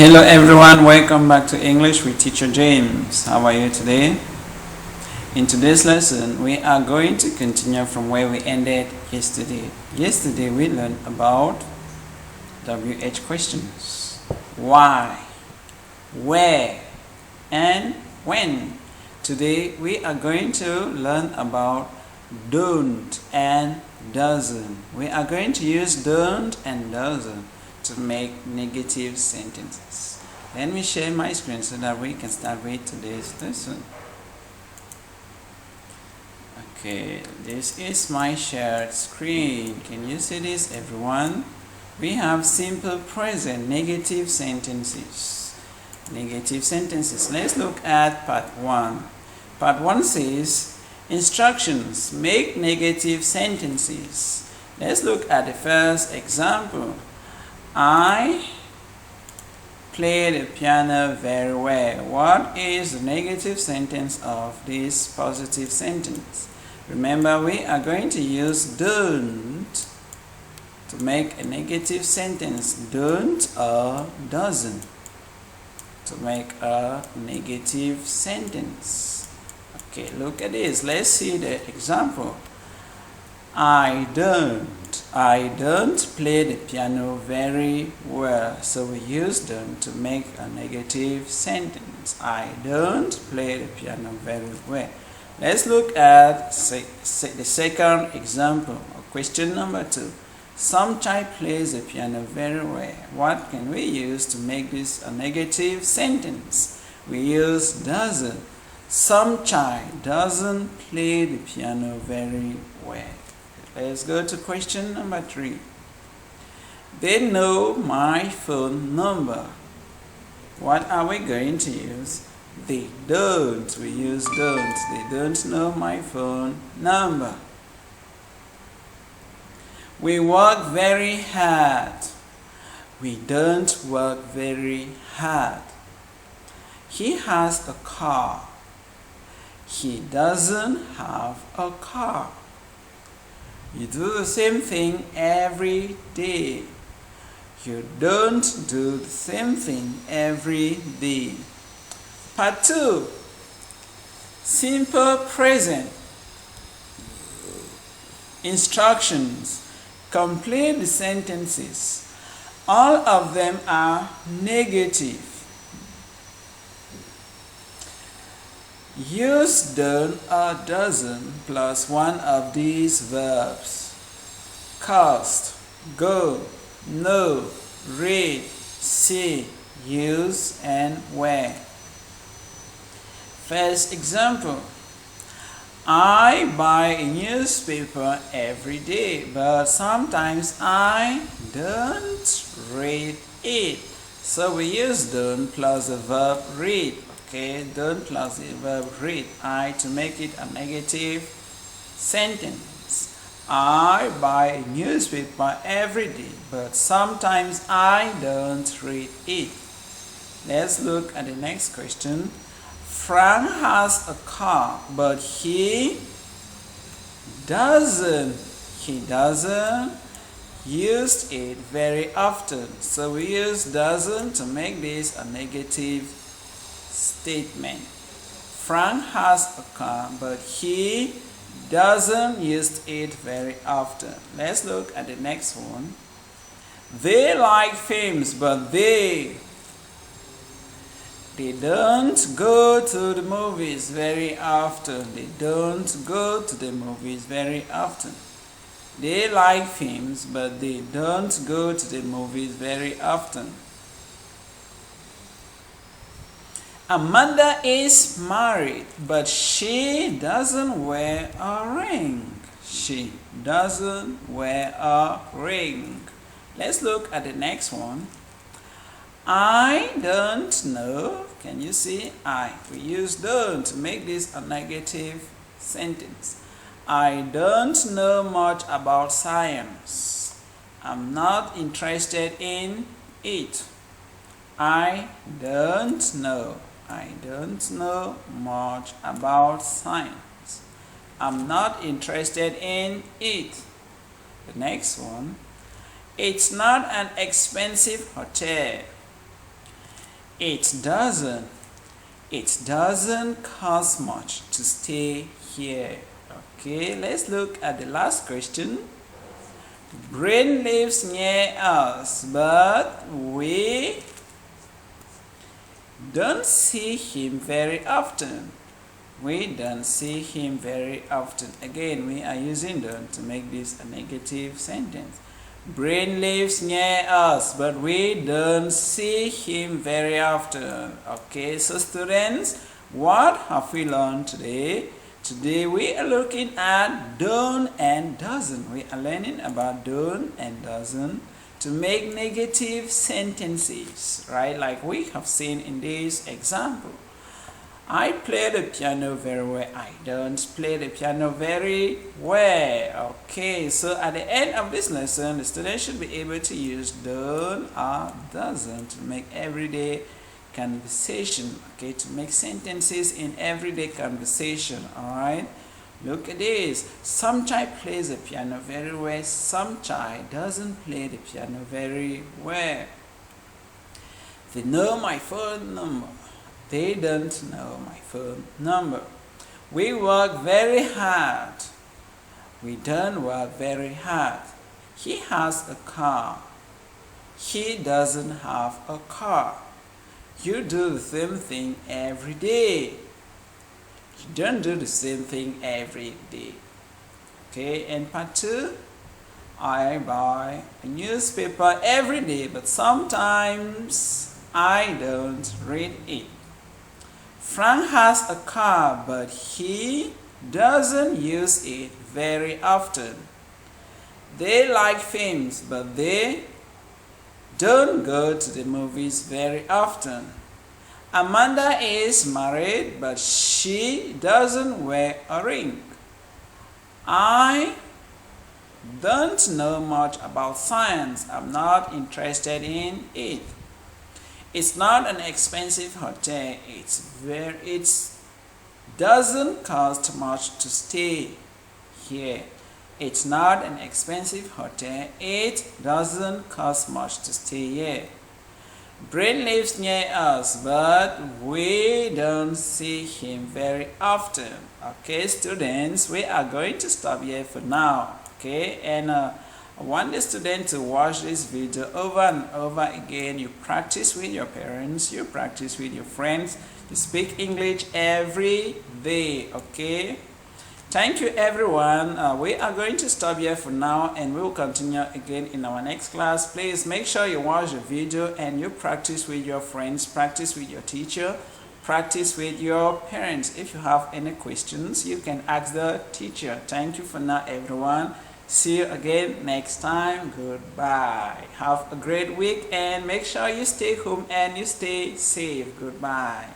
Hello everyone, welcome back to English with Teacher James. How are you today? In today's lesson, we are going to continue from where we ended yesterday. Yesterday we learned about WH questions. Why, where, and when. Today we are going to learn about don't and doesn't. We are going to use don't and doesn't to make negative sentences. Let me share my screen so that we can start with today's lesson. Okay, this is my shared screen. Can you see this, everyone? We have simple present negative sentences. Negative sentences. Let's look at part 1. Part 1 says instructions, make negative sentences. Let's look at the first example. I play the piano very well. What is the negative sentence of this positive sentence? Remember, we are going to use don't to make a negative sentence. Don't or doesn't to make a negative sentence. Okay, look at this. Let's see the example. I don't play the piano very well. So we use don't to make a negative sentence. I don't play the piano very well. Let's look at the second example, or question number 2. Some child plays the piano very well. What can we use to make this a negative sentence? We use doesn't. Some child doesn't play the piano very well. Let's go to question number 3. They know my phone number. What are we going to use? They don't. We use don't. They don't know my phone number. We work very hard. We don't work very hard. He has a car. He doesn't have a car. You do the same thing every day. You don't do the same thing every day. Part 2. Simple present. Instructions. Complete the sentences. All of them are negative. Use don't or doesn't plus one of these verbs. Cost, go, know, read, see, use, and wear. First example. I buy a newspaper every day, but sometimes I don't read it. So we use don't plus the verb read. Okay, don't plus the verb read, I, to make it a negative sentence. I buy a newspaper every day, but sometimes I don't read it. Let's look at the next question. Frank has a car, but he doesn't use it very often. So we use doesn't to make this a negative statement. Frank has a car, but he doesn't use it very often. Let's look at the next one. They like films, but they don't go to the movies very often. They don't go to the movies very often. They like films, but they don't go to the movies very often. Amanda is married, but she doesn't wear a ring. She doesn't wear a ring. Let's look at the next one. I don't know. Can you see I? We use don't to make this a negative sentence. I don't know much about science. I'm not interested in it. I don't know. I don't know much about science. I'm not interested in it. The next one. It's not an expensive hotel. It doesn't cost much to stay here. Okay, let's look at the last question. Brain lives near us, but we don't see him very often. We don't see him very often. Again, we are using don't to make this a negative sentence. Brain lives near us, but we don't see him very often. Okay, so students, what have we learned today? Today we are looking at don't and doesn't. We are learning about don't and doesn't to make negative sentences, right? Like we have seen in this example. I play the piano very well. I don't play the piano very well. Okay, so at the end of this lesson, the student should be able to use don't or doesn't to make everyday conversation. Okay, to make sentences in everyday conversation. All right. Look at this. Some child plays the piano very well. Some child doesn't play the piano very well. They know my phone number. They don't know my phone number. We work very hard. We don't work very hard. He has a car. He doesn't have a car. You do the same thing every day. You don't do the same thing every day. Okay, and part 2. I buy a newspaper every day, but sometimes I don't read it. Frank has a car, but he doesn't use it very often. They like films, but they don't go to the movies very often. Amanda is married, but she doesn't wear a ring. I don't know much about science. I'm not interested in it. It's not an expensive hotel. It doesn't cost much to stay here. It's not an expensive hotel. It doesn't cost much to stay here. Brain lives near us, but we don't see him very often. Okay, students, we are going to stop here for now. Okay, and I want the student to watch this video over and over again. You practice with your parents, you practice with your friends, you speak English every day, okay? Thank you everyone. We are going to stop here for now and we will continue again in our next class. Please make sure you watch the video and you practice with your friends, practice with your teacher, practice with your parents. If you have any questions, you can ask the teacher. Thank you for now everyone. See you again next time. Goodbye. Have a great week and make sure you stay home and you stay safe. Goodbye.